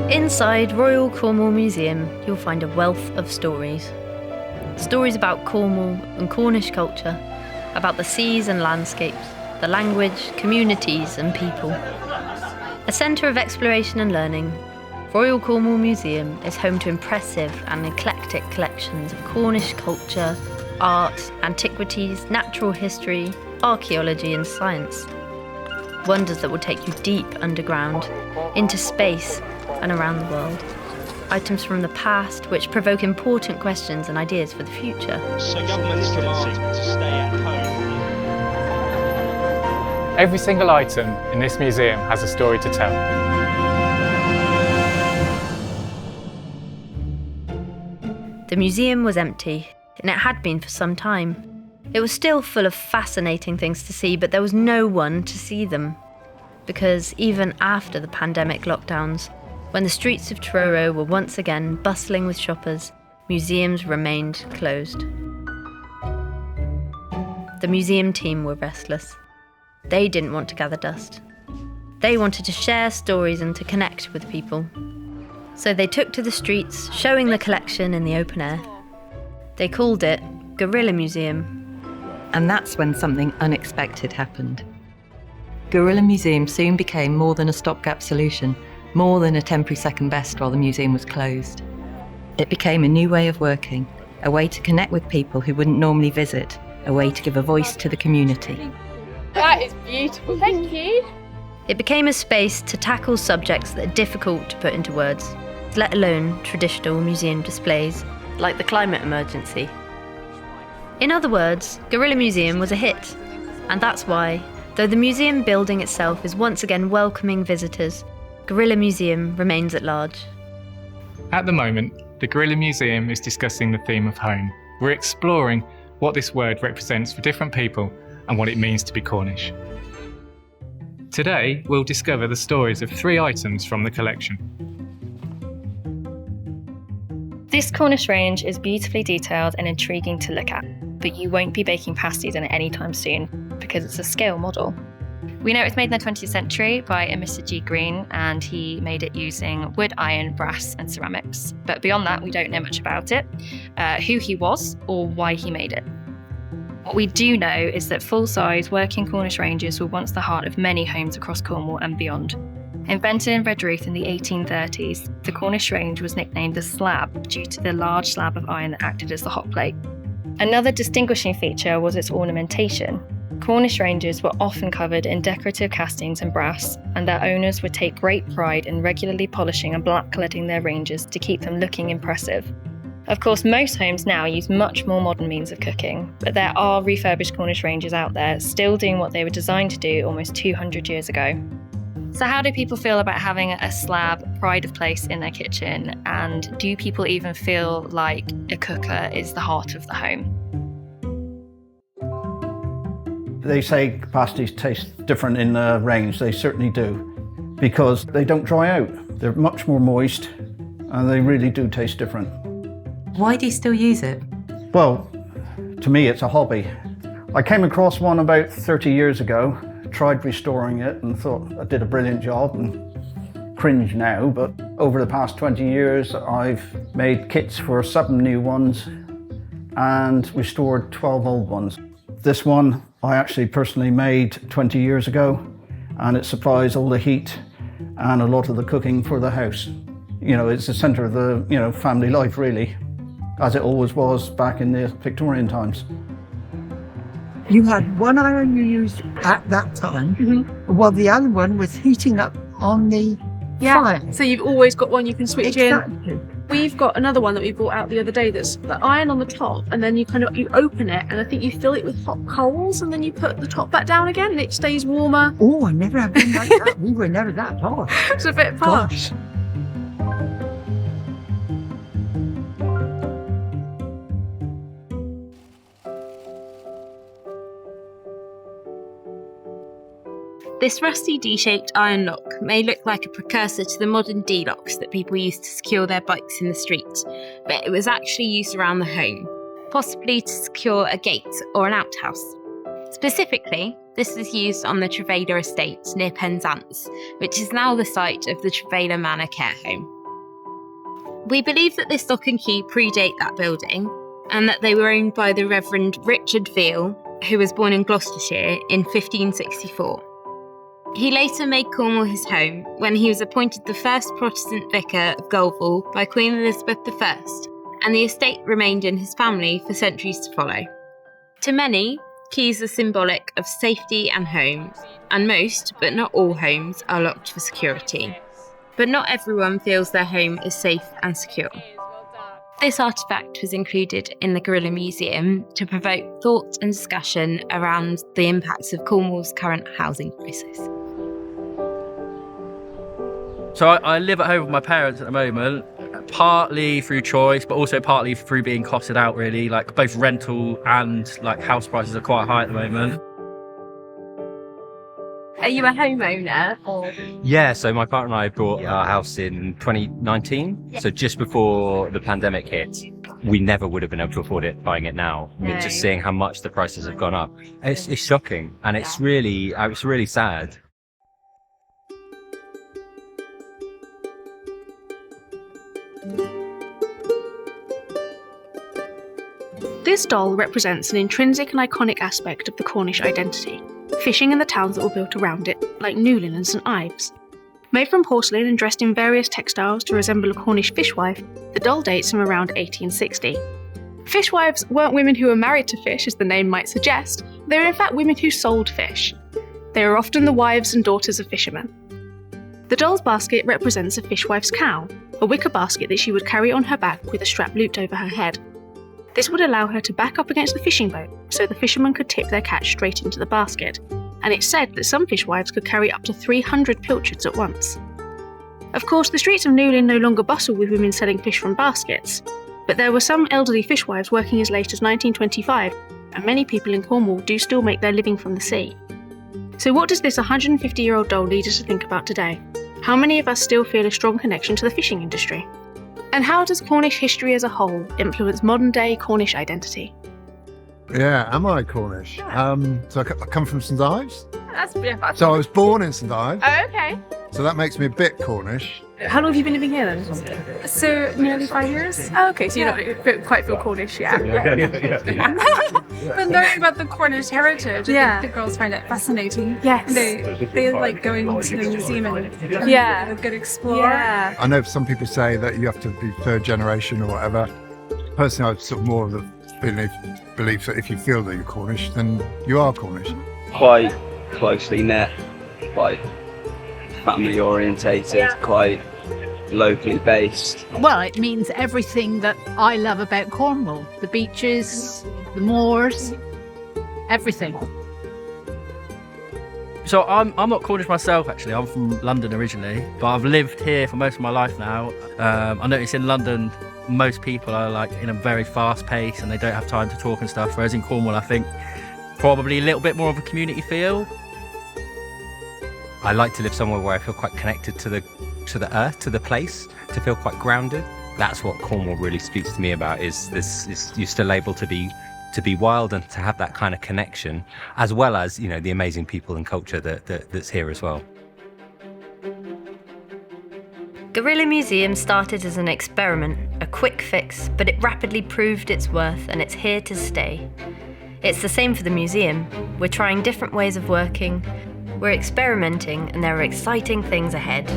Inside Royal Cornwall Museum, you'll find a wealth of stories. Stories about Cornwall and Cornish culture, about the seas and landscapes, the language, communities and people. A centre of exploration and learning, Royal Cornwall Museum is home to impressive and eclectic collections of Cornish culture, art, antiquities, natural history, archaeology and science. Wonders that will take you deep underground, into space and around the world. Items from the past which provoke important questions and ideas for the future. So government's command to stay at home. Every single item in this museum has a story to tell. The museum was empty, and it had been for some time. It was still full of fascinating things to see, but there was no one to see them. Because even after the pandemic lockdowns, when the streets of Truro were once again bustling with shoppers, museums remained closed. The museum team were restless. They didn't want to gather dust. They wanted to share stories and to connect with people. So they took to the streets, showing the collection in the open air. They called it Guerrilla Museum. And that's when something unexpected happened. Guerrilla Museum soon became more than a stopgap solution, more than a temporary second best while the museum was closed. It became a new way of working, a way to connect with people who wouldn't normally visit, a way to give a voice to the community. That is beautiful, thank you. It became a space to tackle subjects that are difficult to put into words, let alone traditional museum displays, like the climate emergency. In other words, Guerrilla Museum was a hit, and that's why, though the museum building itself is once again welcoming visitors, Guerrilla Museum remains at large. At the moment, the Guerrilla Museum is discussing the theme of home. We're exploring what this word represents for different people and what it means to be Cornish. Today, we'll discover the stories of 3 items from the collection. This Cornish range is beautifully detailed and intriguing to look at, but you won't be baking pasties in it anytime soon because it's a scale model. We know it's made in the 20th century by a Mr. G. Green, and he made it using wood, iron, brass and ceramics. But beyond that, we don't know much about it, who he was or why he made it. What we do know is that full-size working Cornish ranges were once the heart of many homes across Cornwall and beyond. Invented in Redruth in the 1830s, the Cornish range was nicknamed the slab due to the large slab of iron that acted as the hot plate. Another distinguishing feature was its ornamentation. Cornish ranges were often covered in decorative castings and brass, and their owners would take great pride in regularly polishing and blackleading their ranges to keep them looking impressive. Of course, most homes now use much more modern means of cooking, but there are refurbished Cornish ranges out there still doing what they were designed to do almost 200 years ago. So how do people feel about having a slab pride of place in their kitchen, and do people even feel like a cooker is the heart of the home? They say pasties taste different in the range. They certainly do, because they don't dry out. They're much more moist and they really do taste different. Why do you still use it? Well, to me it's a hobby. I came across one about 30 years ago, tried restoring it and thought I did a brilliant job and cringe now, but over the past 20 years I've made kits for 7 new ones and restored 12 old ones. This one I actually personally made 20 years ago, and it supplies all the heat and a lot of the cooking for the house. You know, it's the centre of the, family life really, as it always was back in the Victorian times. You had one iron you used at that time, while the other one was heating up on the fire. So you've always got one you can switch Exactly. in. We've got another one that we brought out the other day that's the iron on the top, and then you open it, and I think you fill it with hot coals, and then you put the top back down again, and it stays warmer. Oh, I never have been like that. We were never that hot. It's a bit posh. This rusty D-shaped iron lock may look like a precursor to the modern D-locks that people used to secure their bikes in the street, but it was actually used around the home, possibly to secure a gate or an outhouse. Specifically, this was used on the Trevaler estate near Penzance, which is now the site of the Trevaler Manor Care Home. We believe that this lock and key predate that building and that they were owned by the Reverend Richard Veal, who was born in Gloucestershire in 1564. He later made Cornwall his home when he was appointed the first Protestant vicar of Gullwall by Queen Elizabeth I, and the estate remained in his family for centuries to follow. To many, keys are symbolic of safety and home, and most, but not all homes, are locked for security. But not everyone feels their home is safe and secure. This artefact was included in the Guerrilla Museum to provoke thought and discussion around the impacts of Cornwall's current housing crisis. So I live at home with my parents at the moment, partly through choice, but also partly through being costed out, really. Like both rental and like house prices are quite high at the moment. Are you a homeowner or? Yeah, so my partner and I bought our house in 2019. So just before the pandemic hit, we never would have been able to afford it buying it now. I mean, just seeing how much the prices have gone up, it's shocking, and it's really sad. This doll represents an intrinsic and iconic aspect of the Cornish identity, fishing in the towns that were built around it, like Newlyn and St Ives. Made from porcelain and dressed in various textiles to resemble a Cornish fishwife, the doll dates from around 1860. Fishwives weren't women who were married to fish, as the name might suggest. They were in fact women who sold fish. They were often the wives and daughters of fishermen. The doll's basket represents a fishwife's cow, a wicker basket that she would carry on her back with a strap looped over her head. This would allow her to back up against the fishing boat, so the fishermen could tip their catch straight into the basket, and it's said that some fishwives could carry up to 300 pilchards at once. Of course, the streets of Newlyn no longer bustle with women selling fish from baskets, but there were some elderly fishwives working as late as 1925, and many people in Cornwall do still make their living from the sea. So what does this 150-year-old doll lead us to think about today? How many of us still feel a strong connection to the fishing industry? And how does Cornish history as a whole influence modern-day Cornish identity? Yeah, am I Cornish? So I come from St Ives. That's So I was born in St Ives. Oh, okay. So that makes me a bit Cornish. How long have you been living here then? So nearly 5 years. Oh, okay, so you don't quite feel Cornish yet. But learning about the Cornish heritage, I think the girls find it fascinating. Yes. They like going to the museum and Yeah. a good explore. Yeah. I know some people say that you have to be third generation or whatever. Personally, I'm sort of more of the belief that if you feel that you're Cornish, then you are Cornish. Quite closely knit, quite family orientated, quite locally based. Well, it means everything that I love about Cornwall. The beaches, the moors, everything. So I'm not Cornish myself, actually. I'm from London originally, but I've lived here for most of my life now. I notice in London, most people are like in a very fast pace and they don't have time to talk and stuff, whereas in Cornwall, I think probably a little bit more of a community feel. I like to live somewhere where I feel quite connected to the earth, to the place, to feel quite grounded. That's what Cornwall really speaks to me about, is you're still able to be wild and to have that kind of connection, as well as, you know, the amazing people and culture that's here as well. Guerrilla Museum started as an experiment, a quick fix, but it rapidly proved its worth and it's here to stay. It's the same for the museum. We're trying different ways of working, we're experimenting, and there are exciting things ahead.